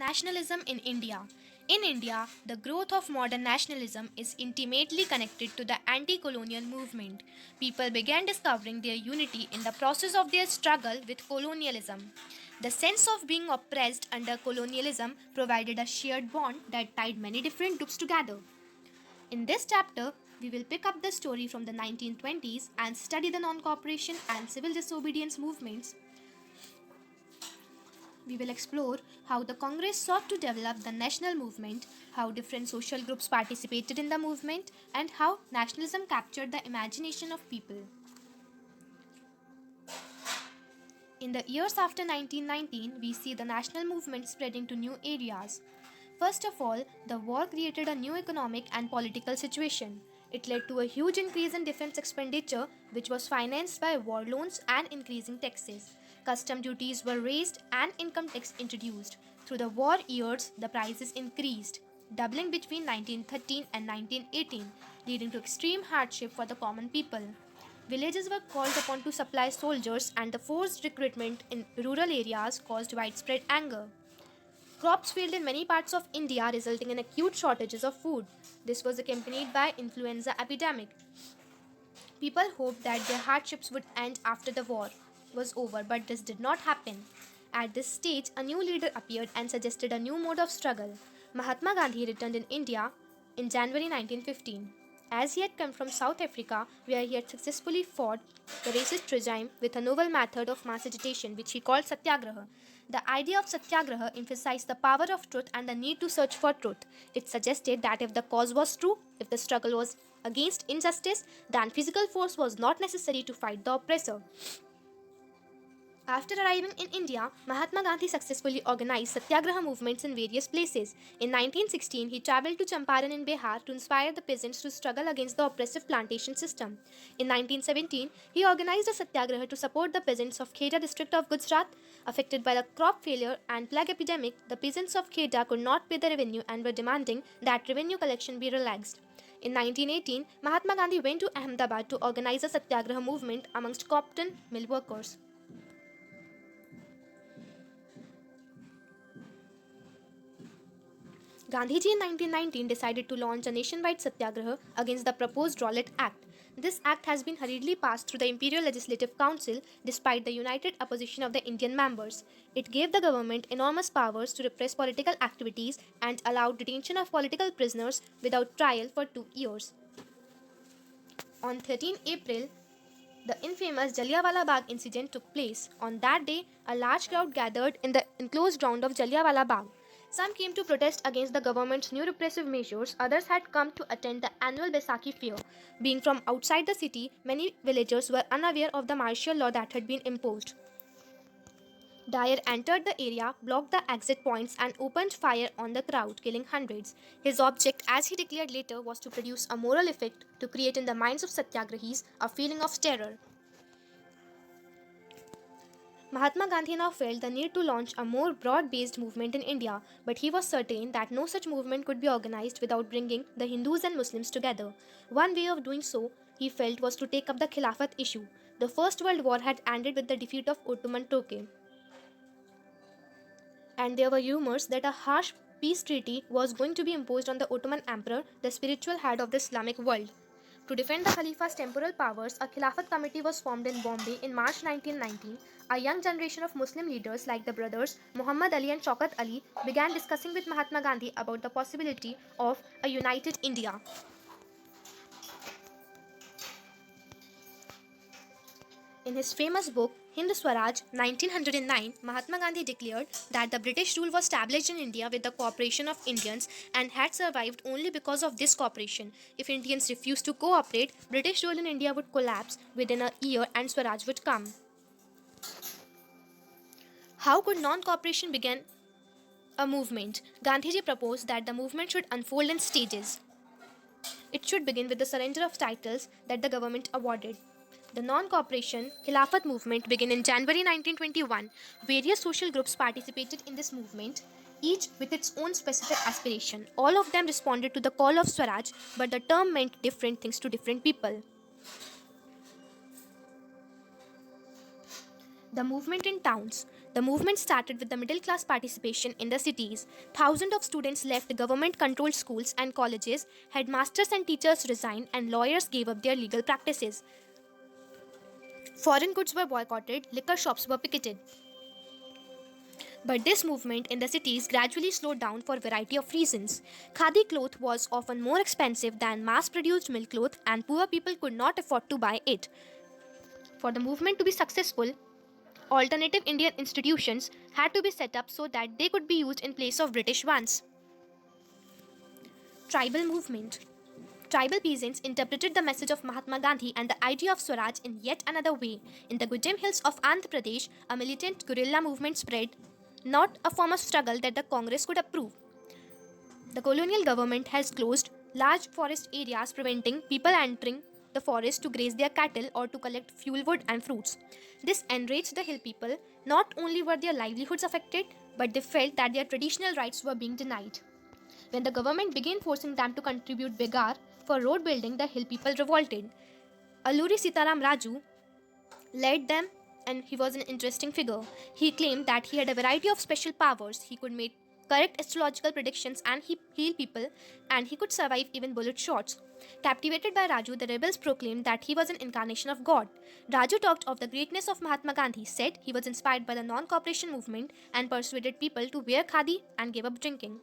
Nationalism in India. In India, the growth of modern nationalism is intimately connected to the anti colonial movement. People began discovering their unity in the process of their struggle with colonialism. The sense of being oppressed under colonialism provided a shared bond that tied many different groups together. In this chapter, we will pick up the story from the 1920s and study the non cooperation and civil disobedience movements. We will explore how the Congress sought to develop the national movement, how different social groups participated in the movement, and how nationalism captured the imagination of people. In the years after 1919, we see the national movement spreading to new areas. First of all, the war created a new economic and political situation. It led to a huge increase in defense expenditure, which was financed by war loans and increasing taxes. Custom duties were raised and income tax introduced. Through the war years, the prices increased, doubling between 1913 and 1918, leading to extreme hardship for the common people. Villages were called upon to supply soldiers, and the forced recruitment in rural areas caused widespread anger. Crops failed in many parts of India, resulting in acute shortages of food. This was accompanied by influenza epidemic. People hoped that their hardships would end after the war was over, but this did not happen. At this stage, a new leader appeared and suggested a new mode of struggle. Mahatma Gandhi returned in India in January 1915. As he had come from South Africa, where he had successfully fought the racist regime with a novel method of mass agitation, which he called satyagraha. The idea of satyagraha emphasized the power of truth and the need to search for truth. It suggested that if the cause was true, if the struggle was against injustice, then physical force was not necessary to fight the oppressor. After arriving in India, Mahatma Gandhi successfully organized satyagraha movements in various places. In 1916, he traveled to Champaran in Bihar to inspire the peasants to struggle against the oppressive plantation system. In 1917, he organized a satyagraha to support the peasants of Kheda district of Gujarat. Affected by the crop failure and plague epidemic, the peasants of Kheda could not pay the revenue and were demanding that revenue collection be relaxed. In 1918, Mahatma Gandhi went to Ahmedabad to organize a satyagraha movement amongst cotton mill workers. Gandhiji in 1919 decided to launch a nationwide satyagraha against the proposed Rowlatt Act. This act has been hurriedly passed through the Imperial Legislative Council despite the united opposition of the Indian members. It gave the government enormous powers to repress political activities and allowed detention of political prisoners without trial for 2 years. On 13 April, the infamous Jallianwala Bagh incident took place. On that day, a large crowd gathered in the enclosed ground of Jallianwala Bagh. Some came to protest against the government's new repressive measures, others had come to attend the annual Baisakhi fair. Being from outside the city, many villagers were unaware of the martial law that had been imposed. Dyer entered the area, blocked the exit points, and opened fire on the crowd, killing hundreds. His object, as he declared later, was to produce a moral effect to create in the minds of satyagrahis a feeling of terror. Mahatma Gandhi now felt the need to launch a more broad based movement in India, but he was certain that no such movement could be organized without bringing the Hindus and Muslims together. One way of doing so, he felt, was to take up the Khilafat issue. The First World War had ended with the defeat of Ottoman Turkey, and there were rumors that a harsh peace treaty was going to be imposed on the Ottoman Emperor, the spiritual head of the Islamic world. To defend the Khalifa's temporal powers, a Khilafat committee was formed in Bombay in March 1919. A young generation of Muslim leaders like the brothers Muhammad Ali and Shaukat Ali began discussing with Mahatma Gandhi about the possibility of a united India. In his famous book Hind Swaraj 1909, Mahatma Gandhi declared that the British rule was established in India with the cooperation of Indians and had survived only because of this cooperation. If Indians refused to cooperate, British rule in India would collapse within a year and Swaraj would come. How could non-cooperation begin a movement? Gandhiji proposed that the movement should unfold in stages. It should begin with the surrender of titles that the government awarded. The non-cooperation Khilafat movement began in January 1921. Various social groups participated in this movement, each with its own specific aspiration. All of them responded to the call of Swaraj, but the term meant different things to different people. The movement in towns. The movement started with the middle class participation in the cities. Thousands of students left government controlled schools and colleges, headmasters and teachers resigned, and lawyers gave up their legal practices. Foreign goods were boycotted, liquor shops were picketed. But this movement in the cities gradually slowed down for a variety of reasons. Khadi cloth was often more expensive than mass produced milk cloth, and poor people could not afford to buy it. For the movement to be successful, alternative Indian institutions had to be set up so that they could be used in place of British ones. Tribal movement. Tribal peasants interpreted the message of Mahatma Gandhi and the idea of Swaraj in yet another way. In the Gudem Hills of Andhra Pradesh, a militant guerrilla movement spread, not a form of struggle that the Congress could approve. The colonial government has closed large forest areas, preventing people entering the forest to graze their cattle or to collect fuel wood and fruits. This enraged the hill people. Not only were their livelihoods affected, but they felt that their traditional rights were being denied. When the government began forcing them to contribute begar for road building, the hill people revolted. Alluri Sitaram Raju led them, and he was an interesting figure. He claimed that he had a variety of special powers. He could make correct astrological predictions and he heal people, and he could survive even bullet shots. Captivated by Raju, the rebels proclaimed that he was an incarnation of God. Raju talked of the greatness of Mahatma Gandhi, said he was inspired by the non-cooperation movement and persuaded people to wear khadi and give up drinking.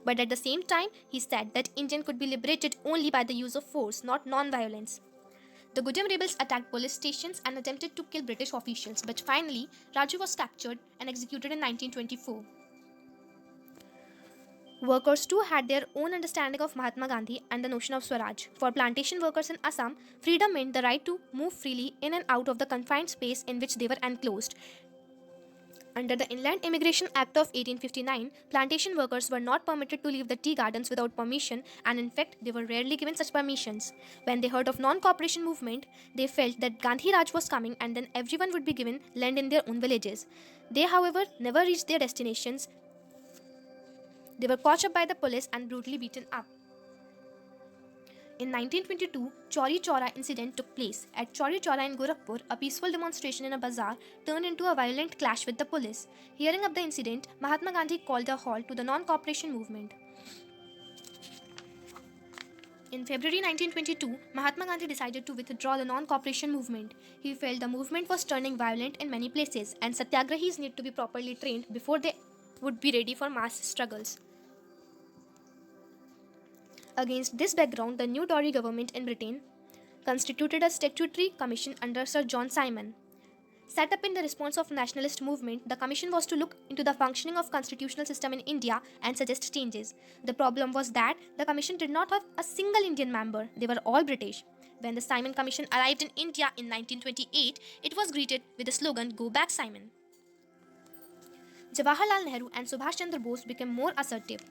But at the same time, he said that India could be liberated only by the use of force, not non-violence. The Gudem rebels attacked police stations and attempted to kill British officials, but finally, Raju was captured and executed in 1924. Workers too had their own understanding of Mahatma Gandhi and the notion of Swaraj. For plantation workers in Assam, freedom meant the right to move freely in and out of the confined space in which they were enclosed. Under the Inland Immigration Act of 1859, plantation workers were not permitted to leave the tea gardens without permission, and in fact, they were rarely given such permissions. When they heard of non-cooperation movement, they felt that Gandhi Raj was coming and then everyone would be given land in their own villages. They, however, never reached their destinations. They were caught up by the police and brutally beaten up. In 1922, Chauri Chaura incident took place. At Chauri Chaura in Gorakhpur, a peaceful demonstration in a bazaar turned into a violent clash with the police. Hearing of the incident, Mahatma Gandhi called a halt to the non-cooperation movement. In February 1922, Mahatma Gandhi decided to withdraw the non-cooperation movement. He felt the movement was turning violent in many places, and satyagrahis need to be properly trained before they would be ready for mass struggles. Against this background, the new Tory government in Britain constituted a statutory commission under Sir John Simon. Set up in the response of nationalist movement, the commission was to look into the functioning of constitutional system in India and suggest changes. The problem was that the commission did not have a single Indian member. They were all British. When the Simon Commission arrived in India in 1928, it was greeted with the slogan, "Go back, Simon." Jawaharlal Nehru and Subhash Chandra Bose became more assertive.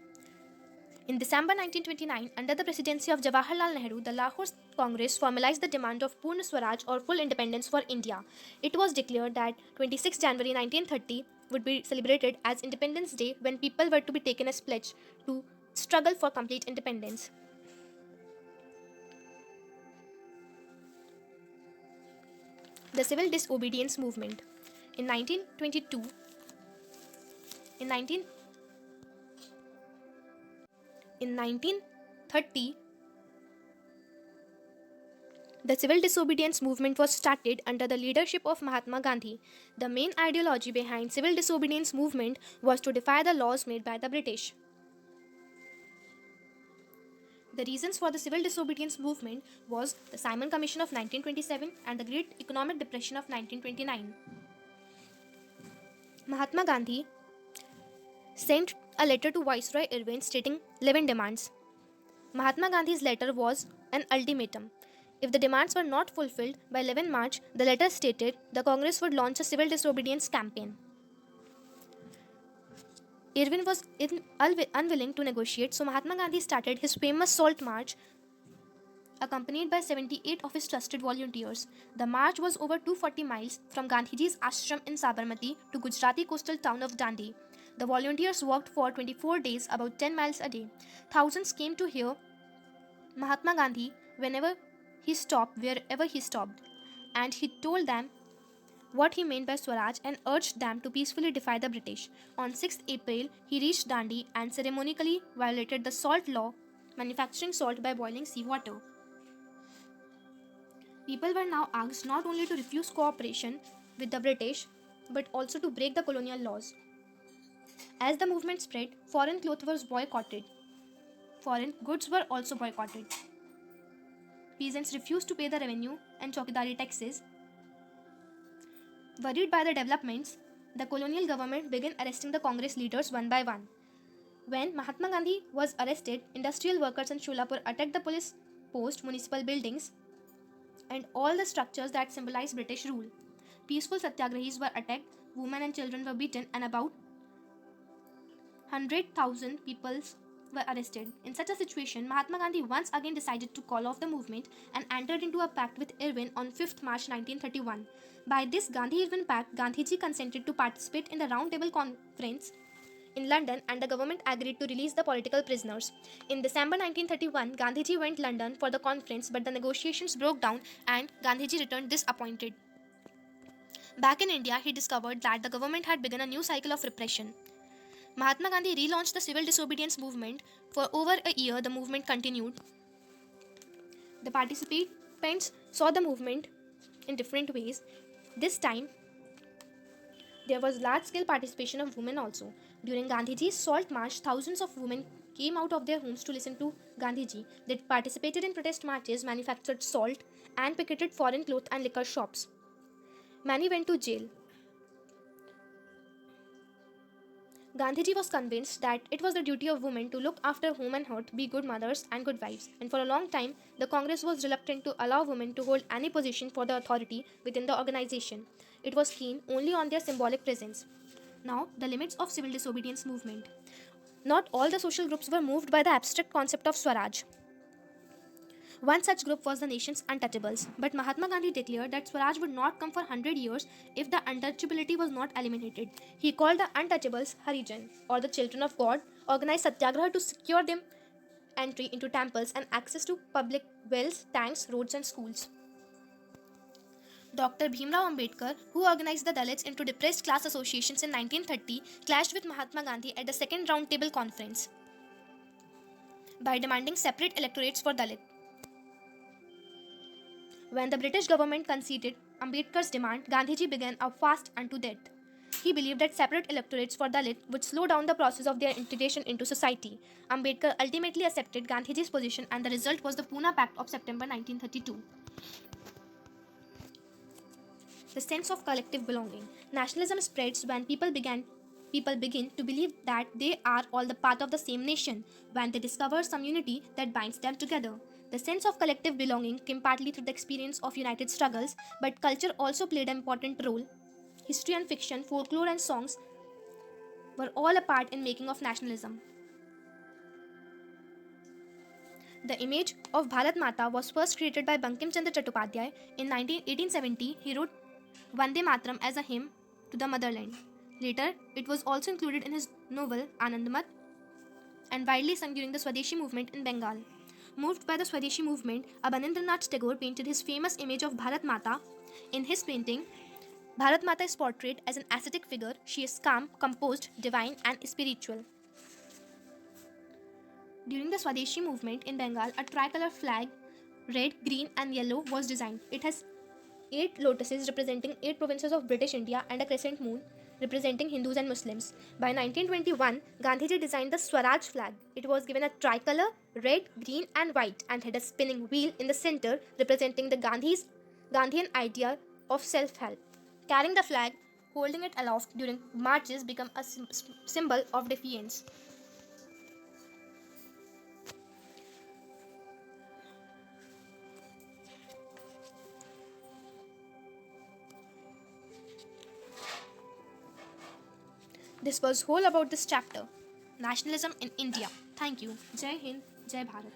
In December 1929, under the presidency of Jawaharlal Nehru, the Lahore Congress formalized the demand of Purna Swaraj or full independence for India. It was declared that 26 January 1930 would be celebrated as Independence Day, when people were to be taken as pledge to struggle for complete independence. The Civil Disobedience Movement. In 1922, in 1930, the civil disobedience movement was started under the leadership of Mahatma Gandhi. The main ideology behind civil disobedience movement was to defy the laws made by the British. The reasons for the civil disobedience movement was the Simon Commission of 1927 and the Great Economic Depression of 1929. Mahatma Gandhi sent a letter to Viceroy Irwin stating 11 demands. Mahatma Gandhi's letter was an ultimatum. If the demands were not fulfilled by 11 March, the letter stated the Congress would launch a civil disobedience campaign. Irwin was unwilling to negotiate, so Mahatma Gandhi started his famous Salt March, accompanied by 78 of his trusted volunteers. The march was over 240 miles from Gandhiji's ashram in Sabarmati to Gujarati coastal town of Dandi. The volunteers walked for 24 days, about 10 miles a day. Thousands came to hear Mahatma Gandhi wherever he stopped, and he told them what he meant by Swaraj and urged them to peacefully defy the British. On 6th April, he reached Dandi and ceremoniously violated the salt law, manufacturing salt by boiling seawater. People were now asked not only to refuse cooperation with the British but also to break the colonial laws. As the movement spread, foreign clothes was boycotted. Foreign goods were also boycotted. Peasants refused to pay the revenue and chowkidari taxes. Worried by the developments, the colonial government began arresting the Congress leaders one by one. When Mahatma Gandhi was arrested, industrial workers in Sholapur attacked the police post, municipal buildings, and all the structures that symbolized British rule. Peaceful satyagrahis were attacked, women and children were beaten, and about 100,000 people were arrested. In such a situation, Mahatma Gandhi once again decided to call off the movement and entered into a pact with Irwin on 5th March 1931. By this Gandhi-Irwin pact, Gandhiji consented to participate in the Round Table Conference in London and the government agreed to release the political prisoners. In December 1931, Gandhiji went to London for the conference but the negotiations broke down and Gandhiji returned disappointed. Back in India, he discovered that the government had begun a new cycle of repression. Mahatma Gandhi relaunched the civil disobedience movement. For over a year, the movement continued. The participants saw the movement in different ways. This time, there was large-scale participation of women also. During Gandhiji's Salt March, thousands of women came out of their homes to listen to Gandhiji. They participated in protest marches, manufactured salt, and picketed foreign cloth and liquor shops. Many went to jail. Gandhiji was convinced that it was the duty of women to look after home and hearth, be good mothers and good wives, and for a long time, the Congress was reluctant to allow women to hold any position for the authority within the organization. It was keen only on their symbolic presence. Now, the limits of civil disobedience movement. Not all the social groups were moved by the abstract concept of Swaraj. One such group was the nation's untouchables, but Mahatma Gandhi declared that Swaraj would not come for 100 years if the untouchability was not eliminated. He called the untouchables Harijan, or the children of God, organized satyagraha to secure them entry into temples and access to public wells, tanks, roads and schools. Dr. Bhimrao Ambedkar, who organized the Dalits into depressed class associations in 1930, clashed with Mahatma Gandhi at the Second Round Table Conference by demanding separate electorates for Dalit. When the British government conceded Ambedkar's demand, Gandhiji began a fast unto death. He believed that separate electorates for Dalit would slow down the process of their integration into society. Ambedkar ultimately accepted Gandhiji's position and the result was the Pune Pact of September 1932. The sense of collective belonging. Nationalism spreads when people begin to believe that they are all the part of the same nation, when they discover some unity that binds them together. The sense of collective belonging came partly through the experience of united struggles, but culture also played an important role. History and fiction, folklore and songs were all a part in making of nationalism. The image of Bharat Mata was first created by Bankim Chandra Chattopadhyay. In 1870, he wrote Vande Mataram as a hymn to the motherland. Later, it was also included in his novel Anandmat and widely sung during the Swadeshi movement in Bengal. Moved by the Swadeshi movement, Abanindranath Tagore painted his famous image of Bharat Mata. In his painting, Bharat Mata is portrayed as an ascetic figure. She is calm, composed, divine, and spiritual. During the Swadeshi movement in Bengal, a tricolor flag, red, green, and yellow, was designed. It has 8 lotuses representing 8 provinces of British India and a crescent moon representing Hindus and Muslims. By 1921, Gandhiji designed the Swaraj flag. It was given a tricolor, red, green and white and had a spinning wheel in the center representing the Gandhian idea of self-help. Carrying the flag, holding it aloft during marches became a symbol of defiance. This was whole about this chapter. Nationalism in India. Thank you. Jai Hind, Jai Bharat.